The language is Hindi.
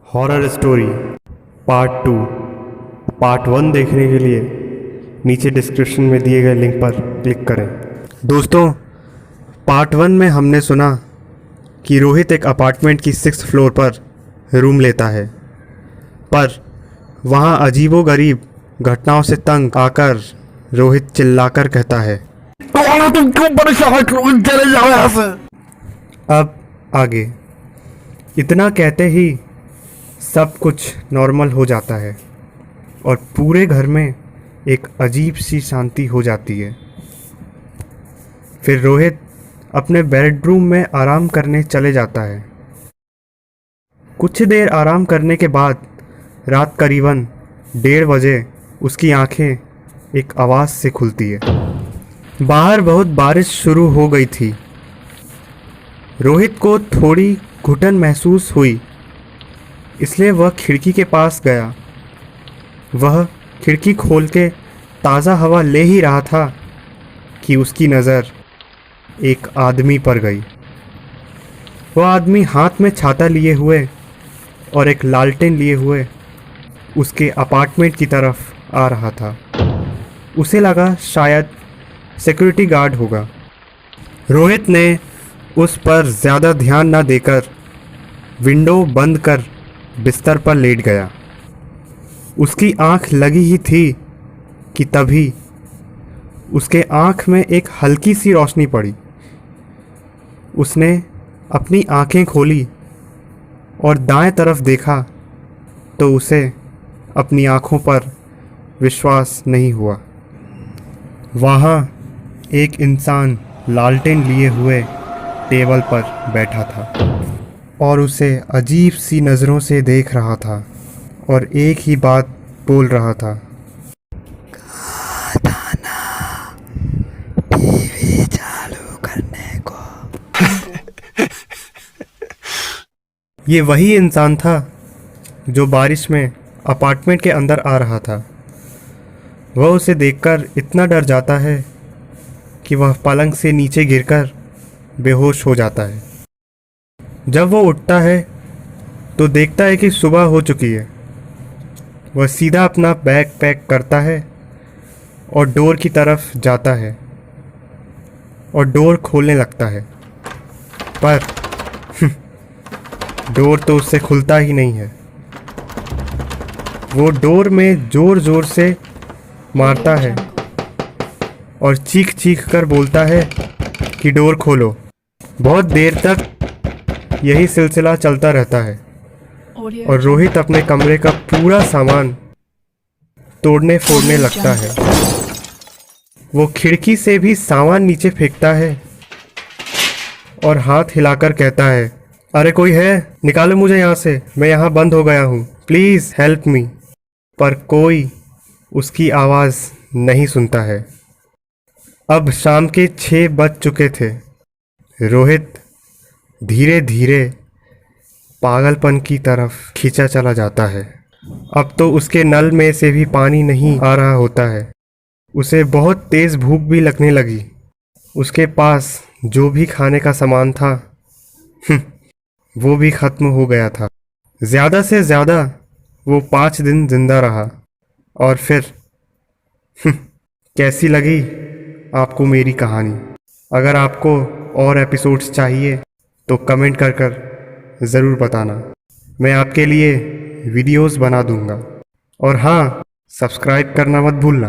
Horror story part 2। पार्ट 1 देखने के लिए नीचे डिस्क्रिप्शन में दिए गए लिंक पर क्लिक करें। दोस्तों, पार्ट 1 में हमने सुना कि रोहित एक अपार्टमेंट की 6th फ्लोर पर रूम लेता है, पर वहाँ अजीबोगरीब घटनाओं से तंग आकर रोहित चिल्लाकर कहता है, तुम क्यों परेशान, चले जाओ यहाँ से। अब आगे। इतना कहते ही सब कुछ नॉर्मल हो जाता है और पूरे घर में एक अजीब सी शांति हो जाती है। फिर रोहित अपने बेडरूम में आराम करने चले जाता है। कुछ देर आराम करने के बाद रात करीबन 1:30 बजे उसकी आंखें एक आवाज़ से खुलती है। बाहर बहुत बारिश शुरू हो गई थी। रोहित को थोड़ी घुटन महसूस हुई, इसलिए वह खिड़की के पास गया। वह खिड़की खोल के ताज़ा हवा ले ही रहा था कि उसकी नज़र एक आदमी पर गई। वह आदमी हाथ में छाता लिए हुए और एक लालटेन लिए हुए उसके अपार्टमेंट की तरफ आ रहा था। उसे लगा शायद सिक्योरिटी गार्ड होगा। रोहित ने उस पर ज़्यादा ध्यान न देकर विंडो बंद कर बिस्तर पर लेट गया। उसकी आंख लगी ही थी कि तभी उसके आंख में एक हल्की सी रोशनी पड़ी। उसने अपनी आंखें खोली और दाएं तरफ देखा तो उसे अपनी आंखों पर विश्वास नहीं हुआ। वहाँ एक इंसान लालटेन लिए हुए टेबल पर बैठा था और उसे अजीब सी नज़रों से देख रहा था और एक ही बात बोल रहा था, कहा था ना टीवी चालू करने को। ये वही इंसान था जो बारिश में अपार्टमेंट के अंदर आ रहा था। वह उसे देखकर इतना डर जाता है कि वह पलंग से नीचे गिरकर बेहोश हो जाता है। जब वो उठता है तो देखता है कि सुबह हो चुकी है। वह सीधा अपना बैग पैक करता है और डोर की तरफ जाता है और डोर खोलने लगता है, पर डोर तो उससे खुलता ही नहीं है। वो डोर में ज़ोर ज़ोर से मारता है और चीख चीख कर बोलता है कि डोर खोलो। बहुत देर तक यही सिलसिला चलता रहता है और रोहित अपने कमरे का पूरा सामान तोड़ने फोड़ने लगता है। वो खिड़की से भी सामान नीचे फेंकता है और हाथ हिलाकर कहता है, अरे कोई है, निकालो मुझे यहाँ से, मैं यहाँ बंद हो गया हूँ, प्लीज़ हेल्प मी। पर कोई उसकी आवाज़ नहीं सुनता है। अब शाम के 6 बज चुके थे। रोहित धीरे धीरे पागलपन की तरफ खींचा चला जाता है। अब तो उसके नल में से भी पानी नहीं आ रहा होता है। उसे बहुत तेज़ भूख भी लगने लगी। उसके पास जो भी खाने का सामान था वो भी ख़त्म हो गया था। ज़्यादा से ज़्यादा वो 5 दिन जिंदा रहा। और फिर कैसी लगी आपको मेरी कहानी? अगर आपको और एपिसोड्स चाहिए तो कमेंट कर ज़रूर बताना। मैं आपके लिए वीडियोस बना दूंगा। और हाँ, सब्सक्राइब करना मत भूलना।